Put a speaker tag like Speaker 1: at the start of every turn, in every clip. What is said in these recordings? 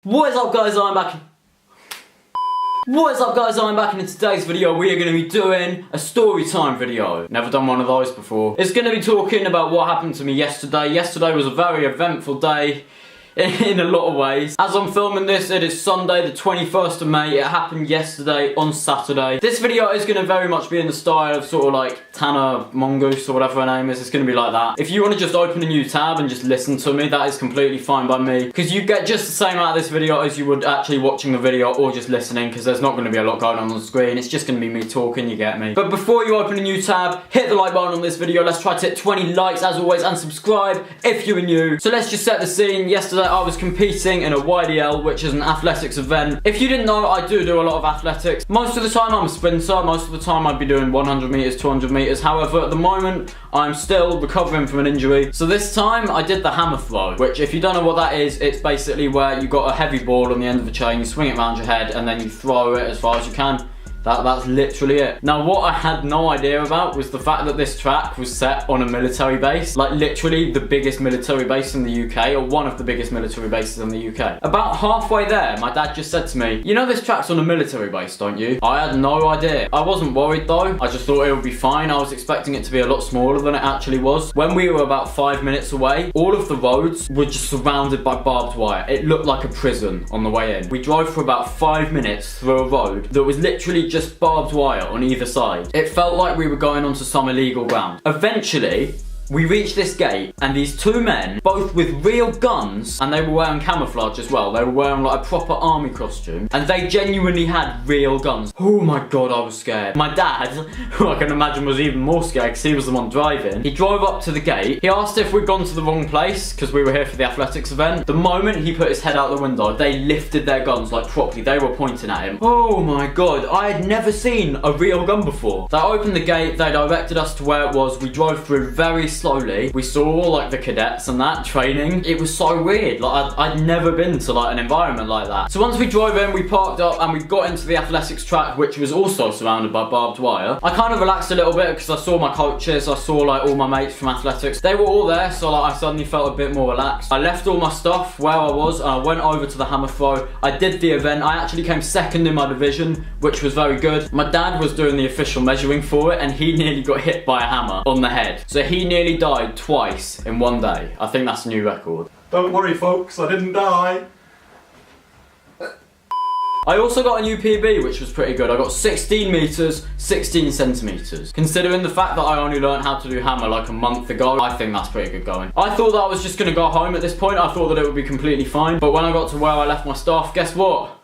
Speaker 1: What is up guys, I'm back and in today's video we are going to be doing a story time video. Never done one of those before. It's going to be talking about what happened to me yesterday. Yesterday was a very eventful day in a lot of ways. As I'm filming this, it is Sunday the 21st of May. It happened yesterday on Saturday. This video is going to very much be in the style of sort of like Tana Mongoose or whatever her name is. It's going to be like that. If you want to just open a new tab and just listen to me, that is completely fine by me. Because you get just the same out of this video as you would actually watching the video or just listening, because there's not going to be a lot going on the screen. It's just going to be me talking, you get me. But before you open a new tab, hit the like button on this video. Let's try to hit 20 likes as always, and subscribe if you're new. So let's just set the scene. Yesterday I was competing in a YDL, which is an athletics event. If you didn't know, I do a lot of athletics. Most of the time I'm a sprinter. Most of the time I'd be doing 100 meters, 200 meters. However, at the moment I'm still recovering from an injury. So this time I did the hammer throw, which if you don't know what that is, it's basically where you got a heavy ball on the end of a chain, you swing it around your head and then you throw it as far as you can. That's literally it. Now what I had no idea about was the fact that this track was set on a military base. Like literally the biggest military base in the UK, or one of the biggest military bases in the UK. About halfway there, my dad just said to me, "You know this track's on a military base, don't you?" I had no idea. I wasn't worried though. I just thought it would be fine. I was expecting it to be a lot smaller than it actually was. When we were about 5 minutes away, all of the roads were just surrounded by barbed wire. It looked like a prison on the way in. We drove for about 5 minutes through a road that was literally just barbed wire on either side. It felt like we were going onto some illegal ground. Eventually, we reached this gate and these two men, both with real guns, and they were wearing camouflage as well. They were wearing like a proper army costume and they genuinely had real guns. Oh my god, I was scared. My dad, who I can imagine was even more scared because he was the one driving, he drove up to the gate. He asked if we'd gone to the wrong place because we were here for the athletics event. The moment he put his head out the window, they lifted their guns like properly. They were pointing at him. Oh my god, I had never seen a real gun before. They opened the gate, they directed us to where it was. We drove through very slowly. We saw all like the cadets and that training. It was so weird. Like I'd never been to like an environment like that. So once we drove in, we parked up and we got into the athletics track, which was also surrounded by barbed wire. I kind of relaxed a little bit because I saw my coaches, I saw like all my mates from athletics. They were all there, so like I suddenly felt a bit more relaxed. I left all my stuff where I was and I went over to the hammer throw. I did the event. I actually came second in my division, which was very good. My dad was doing the official measuring for it and he nearly got hit by a hammer on the head. So he nearly died twice in one day. I think that's a new record.
Speaker 2: Don't worry folks, I didn't die.
Speaker 1: I also got a new PB, which was pretty good. I got 16 meters, 16 centimeters. Considering the fact that I only learned how to do hammer like a month ago, I think that's pretty good going. I thought that I was just gonna go home at this point. I thought that it would be completely fine. But when I got to where I left my stuff, guess what?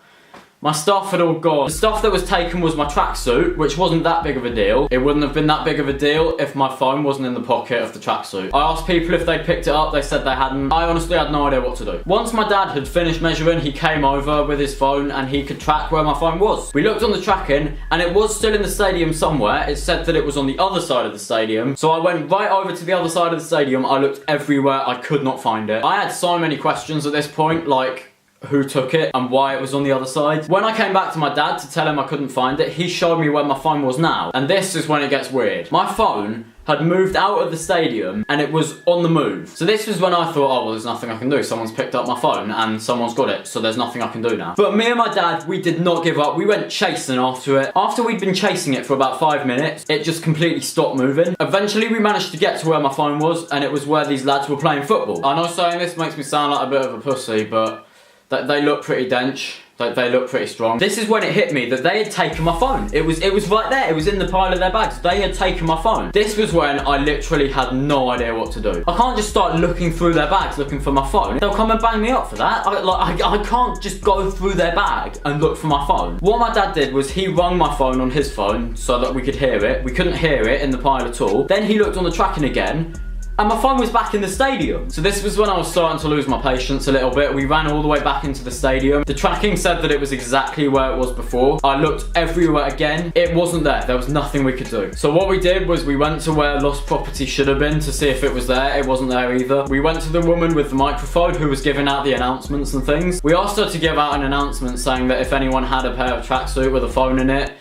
Speaker 1: My stuff had all gone. The stuff that was taken was my tracksuit, which wasn't that big of a deal. It wouldn't have been that big of a deal if my phone wasn't in the pocket of the tracksuit. I asked people if they picked it up, they said they hadn't. I honestly had no idea what to do. Once my dad had finished measuring, he came over with his phone and he could track where my phone was. We looked on the tracking and it was still in the stadium somewhere. It said that it was on the other side of the stadium. So I went right over to the other side of the stadium. I looked everywhere, I could not find it. I had so many questions at this point, like who took it and why it was on the other side. When I came back to my dad to tell him I couldn't find it, he showed me where my phone was now. And this is when it gets weird. My phone had moved out of the stadium and it was on the move. So this was when I thought, oh well, there's nothing I can do. Someone's picked up my phone and someone's got it, so there's nothing I can do now. But me and my dad, we did not give up. We went chasing after it. After we'd been chasing it for about 5 minutes, it just completely stopped moving. Eventually we managed to get to where my phone was, and it was where these lads were playing football. I know saying this makes me sound like a bit of a pussy, but they look pretty dense. They look pretty strong. This is when it hit me that they had taken my phone. It was right there. It was in the pile of their bags. They had taken my phone. This was when I literally had no idea what to do. I can't just start looking through their bags looking for my phone. They'll come and bang me up for that. I can't just go through their bag and look for my phone. What my dad did was he rung my phone on his phone so that we could hear it. We couldn't hear it in the pile at all. Then he looked on the tracking again, and my phone was back in the stadium. So this was when I was starting to lose my patience a little bit. We ran all the way back into the stadium. The tracking said that it was exactly where it was before. I looked everywhere again. It wasn't there. There was nothing we could do. So what we did was we went to where lost property should have been to see if it was there. It wasn't there either. We went to the woman with the microphone who was giving out the announcements and things. We asked her to give out an announcement saying that if anyone had a pair of tracksuit with a phone in it,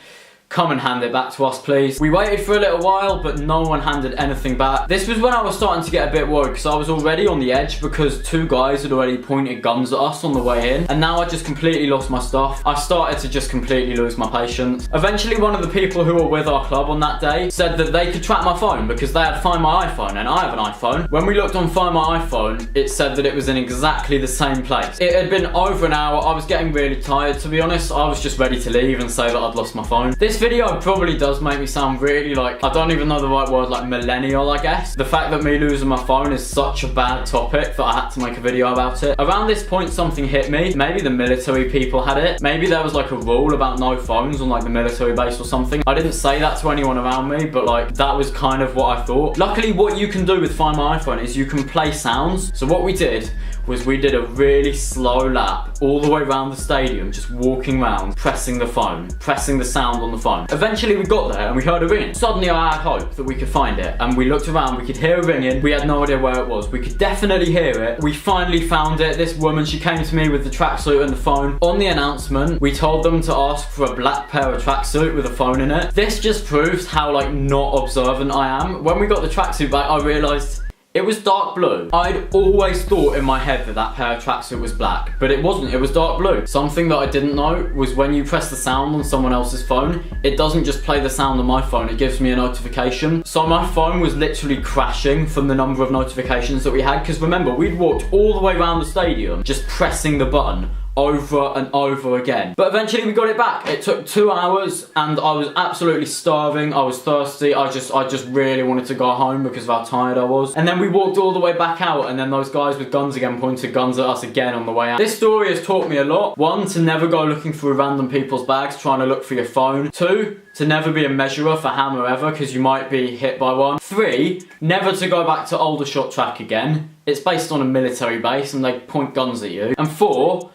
Speaker 1: come and hand it back to us, please. We waited for a little while, but no one handed anything back. This was when I was starting to get a bit worried, because I was already on the edge because 2 guys had already pointed guns at us on the way in, and now I just completely lost my stuff. I started to just completely lose my patience. Eventually, one of the people who were with our club on that day said that they could track my phone because they had Find My iPhone, and I have an iPhone. When we looked on Find My iPhone, it said that it was in exactly the same place. It had been over an hour. I was getting really tired, to be honest. I was just ready to leave and say that I'd lost my phone. This video probably does make me sound really like, I don't even know the right word, like millennial, I guess. The fact that me losing my phone is such a bad topic that I had to make a video about it. Around this point, something hit me. Maybe the military people had it. Maybe there was like a rule about no phones on like the military base or something. I didn't say that to anyone around me, but like that was kind of what I thought. Luckily, what you can do with Find My iPhone is you can play sounds. So what we did was we did a really slow lap all the way around the stadium, just walking around, pressing the phone, pressing the sound on the phone. Eventually we got there and we heard a ringing. Suddenly I had hope that we could find it, and we looked around, we could hear a ringing. We had no idea where it was. We could definitely hear it. We finally found it. This woman, she came to me with the tracksuit and the phone. On the announcement, we told them to ask for a black pair of tracksuit with a phone in it. This just proves how like not observant I am. When we got the tracksuit back, I realised it was dark blue. I'd always thought in my head that that pair of tracksuit was black, but it wasn't, it was dark blue. Something that I didn't know was when you press the sound on someone else's phone, it doesn't just play the sound on my phone, it gives me a notification. So my phone was literally crashing from the number of notifications that we had, because remember, we'd walked all the way around the stadium just pressing the button over and over again. But eventually we got it back. It took 2 hours and I was absolutely starving. I was thirsty. I just really wanted to go home because of how tired I was. And then we walked all the way back out, and then those guys with guns again pointed guns at us again on the way out. This story has taught me a lot. 1, to never go looking through random people's bags trying to look for your phone. 2, to never be a measurer for hammer ever because you might be hit by one. 3, never to go back to Aldershot track again. It's based on a military base and they point guns at you. And 4,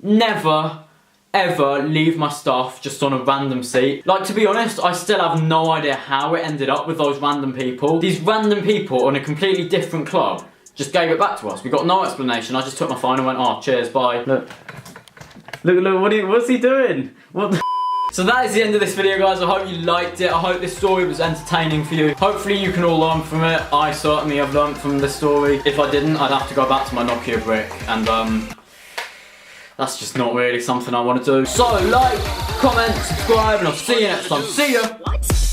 Speaker 1: never ever leave my stuff just on a random seat. Like, to be honest, I still have no idea how it ended up with those random people. These random people on a completely different club just gave it back to us. We got no explanation. I just took my phone and went, oh, cheers, bye. Look, what's he doing? What the So that is the end of this video, guys. I hope you liked it. I hope this story was entertaining for you. Hopefully you can all learn from it. I certainly have learned from this story. If I didn't, I'd have to go back to my Nokia brick, and that's just not really something I want to do. So like, comment, subscribe, and I'll see you next time. See ya!